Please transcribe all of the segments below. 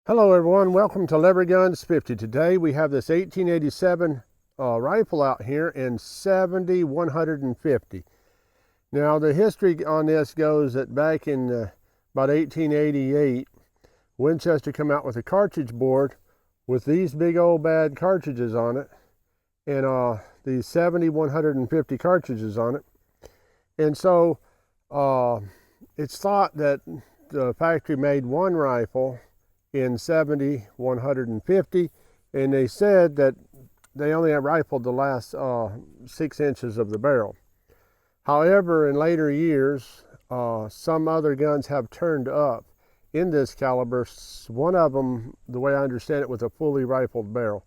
Hello everyone, welcome to Lever Guns 50. Today we have this 1887 rifle out here in 70-150. Now the history on this goes that back in about 1888, Winchester came out with a cartridge board with these big old bad cartridges on it, and these 70-150 cartridges on it. And so it's thought that the factory made one rifle in 70-150, and they said that they only rifled the last 6 inches of the barrel. However, in later years, some other guns have turned up in this caliber. One of them, the way I understand it, was a fully rifled barrel.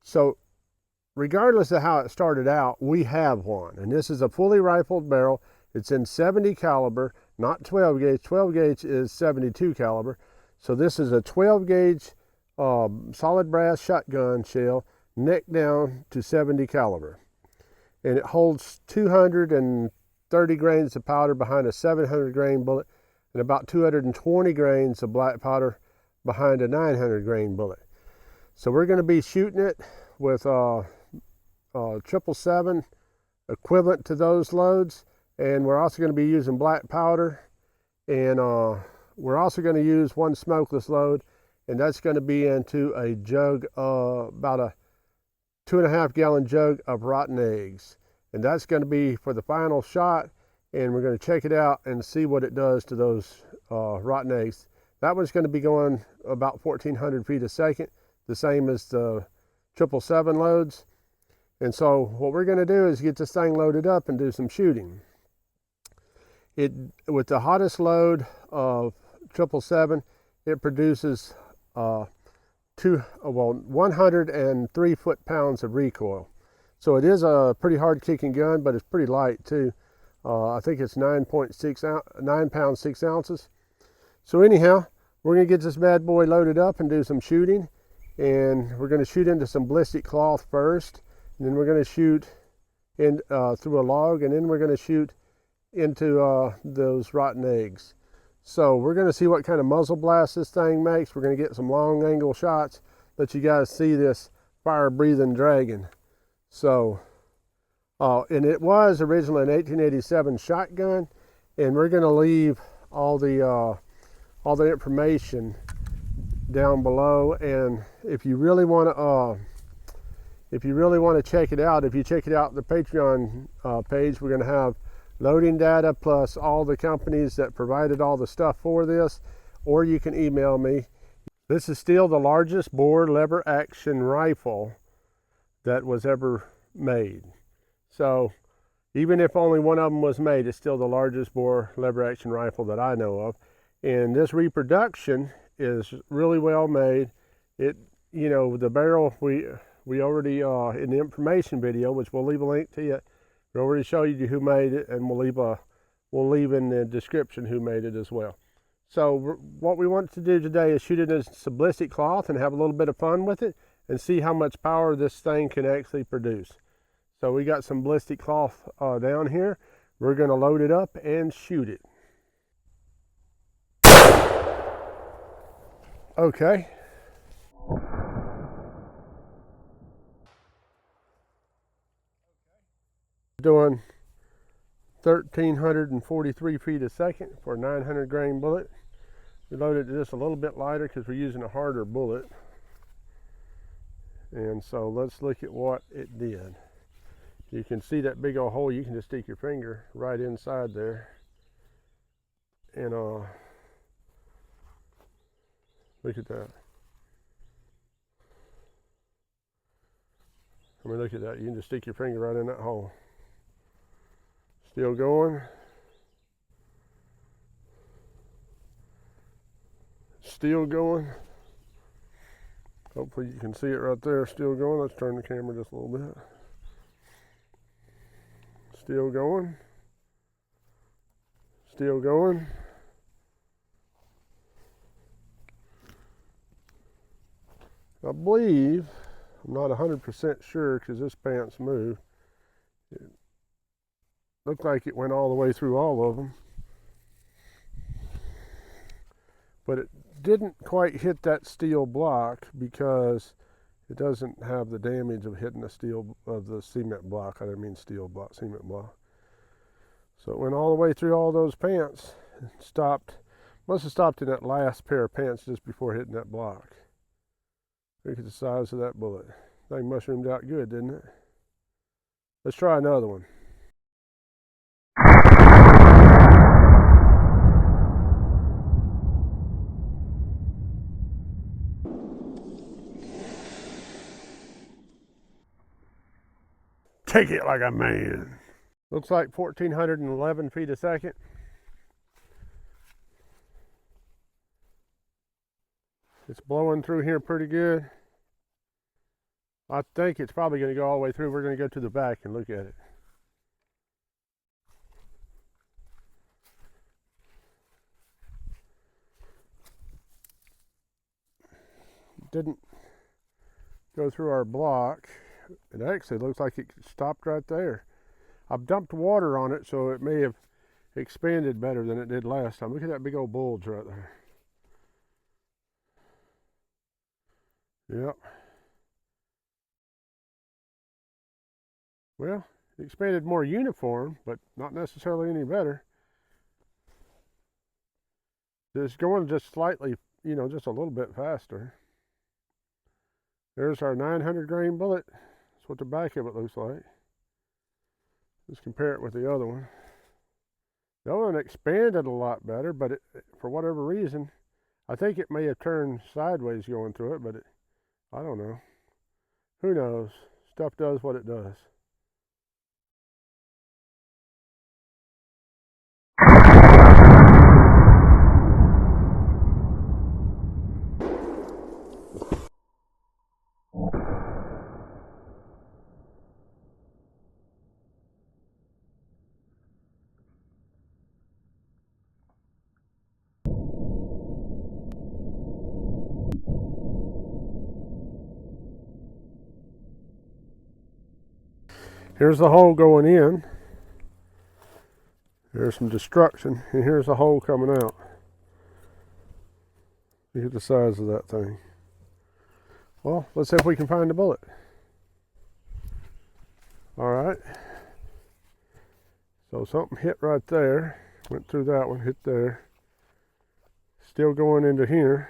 So regardless of how it started out, we have one, and this is a fully rifled barrel. It's in 70 caliber, not 12 gauge. 12 gauge is 72 caliber. So this is a 12 gauge solid brass shotgun shell, neck down to 70 caliber. And it holds 230 grains of powder behind a 700 grain bullet, and about 220 grains of black powder behind a 900 grain bullet. So we're going to be shooting it with 777 equivalent to those loads, and we're also going to be using black powder, and we're also going to use one smokeless load, and that's going to be into a jug, about a 2.5 gallon jug of rotten eggs. And that's going to be for the final shot, and we're going to check it out and see what it does to those rotten eggs. That one's going to be going about 1,400 feet a second, the same as the 777 loads. And so what we're going to do is get this thing loaded up and do some shooting. With the hottest load of 777, it produces 103 foot-pounds of recoil. So it is a pretty hard kicking gun, but it's pretty light too. I think it's 9 pounds 6 ounces. So anyhow, we're going to get this bad boy loaded up and do some shooting, and we're going to shoot into some ballistic cloth first, and then we're going to shoot in through a log, and then we're going to shoot into those rotten eggs. So we're going to see what kind of muzzle blast this thing makes. We're going to get some long angle shots, let you guys see this fire breathing dragon. So and it was originally an 1887 shotgun, and we're going to leave all the information down below. And if you really want to check it out, if you check it out the Patreon page, we're going to have loading data plus all the companies that provided all the stuff for this, or you can email me. This is still the largest bore lever action rifle that was ever made. So even if only one of them was made, it's still the largest bore lever action rifle that I know of. And this reproduction is really well made. The barrel, we already in the information video, which we'll leave a link to it, we already showed you who made it, and we'll leave in the description who made it as well. So what we want to do today is shoot it in some ballistic cloth and have a little bit of fun with it and see how much power this thing can actually produce. So we got some ballistic cloth down here. We're going to load it up and shoot it. Okay. Doing 1,343 feet a second for a 900 grain bullet. We loaded it just a little bit lighter because we're using a harder bullet. And so let's look at what it did. You can see that big old hole. You can just stick your finger right inside there. And look at that. I mean, look at that. You can just stick your finger right in that hole. Still going. Still going. Hopefully you can see it right there. Still going. Let's turn the camera just a little bit. Still going. Still going. I believe, I'm not 100% sure because this pants moved. It looked like it went all the way through all of them. But it didn't quite hit that steel block because it doesn't have the damage of hitting the steel of the cement block. I didn't mean steel block, cement block. So it went all the way through all those pants and stopped. Must have stopped in that last pair of pants just before hitting that block. Look at the size of that bullet. That thing mushroomed out good, didn't it? Let's try another one. Take it like a man. Looks like 1,411 feet a second. It's blowing through here pretty good. I think it's probably going to go all the way through. We're going to go to the back and look at it. Didn't go through our block. It actually looks like it stopped right there. I've dumped water on it, so it may have expanded better than it did last time. Look at that big old bulge right there. Yep. Well, it expanded more uniform, but not necessarily any better. It's going just slightly, just a little bit faster. There's our 900 grain bullet. That's what the back of it looks like. Let's compare it with the other one. The other one expanded a lot better, but for whatever reason, I think it may have turned sideways going through it, but I don't know. Who knows? Stuff does what it does. Here's the hole going in. There's some destruction, and here's the hole coming out. Look at the size of that thing. Well, let's see if we can find the bullet. All right. So something hit right there. Went through that one, hit there. Still going into here.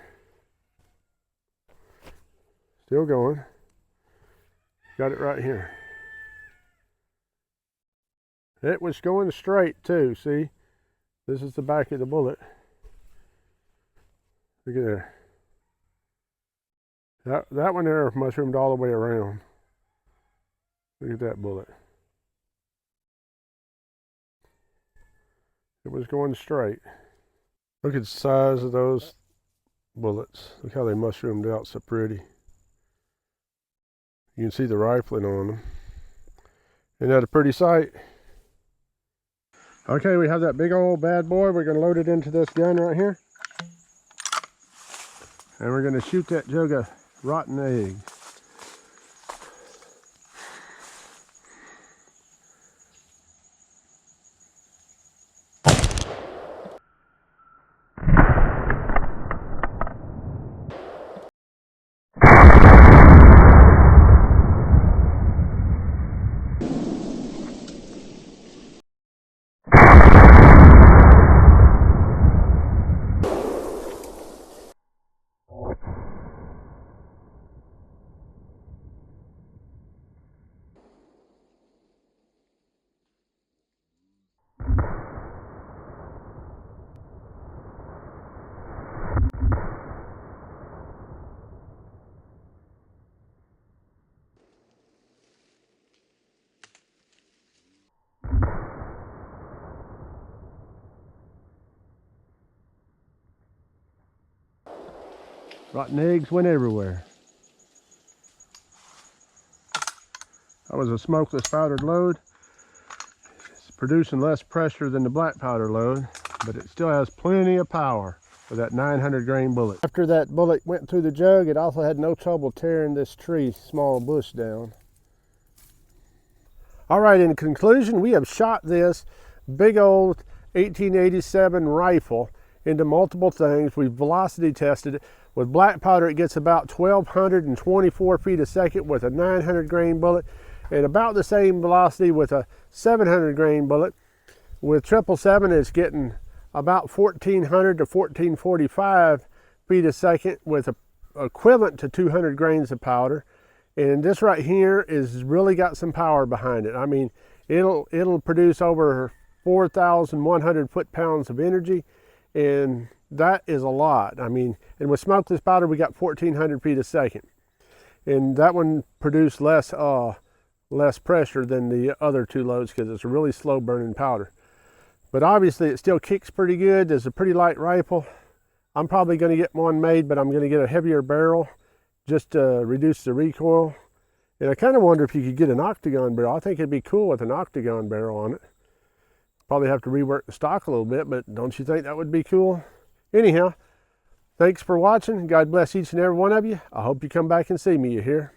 Still going. Got it right here. It was going straight too, see? This is the back of the bullet. Look at there. That one there mushroomed all the way around. Look at that bullet. It was going straight. Look at the size of those bullets. Look how they mushroomed out so pretty. You can see the rifling on them. Isn't that a pretty sight? Okay, we have that big old bad boy. We're going to load it into this gun right here. And we're going to shoot that jug of rotten eggs. Rotten eggs went everywhere. That was a smokeless powdered load. It's producing less pressure than the black powder load, but it still has plenty of power for that 900 grain bullet. After that bullet went through the jug, it also had no trouble tearing this small bush down. All right, in conclusion, we have shot this big old 1887 rifle into multiple things. We've velocity tested it. With black powder, it gets about 1,224 feet a second with a 900 grain bullet, and about the same velocity with a 700 grain bullet. With 777, it's getting about 1,400 to 1,445 feet a second with equivalent to 200 grains of powder. And this right here is really got some power behind it. I mean, it'll produce over 4,100 foot-pounds of energy, and that is a lot. I mean, and with smokeless powder, we got 1,400 feet a second, and that one produced less pressure than the other two loads because it's a really slow burning powder. But obviously, it still kicks pretty good. It's a pretty light rifle. I'm probably going to get one made, but I'm going to get a heavier barrel just to reduce the recoil. And I kind of wonder if you could get an octagon barrel. I think it'd be cool with an octagon barrel on it. Probably have to rework the stock a little bit, but don't you think that would be cool? Anyhow, thanks for watching. God bless each and every one of you. I hope you come back and see me. You hear?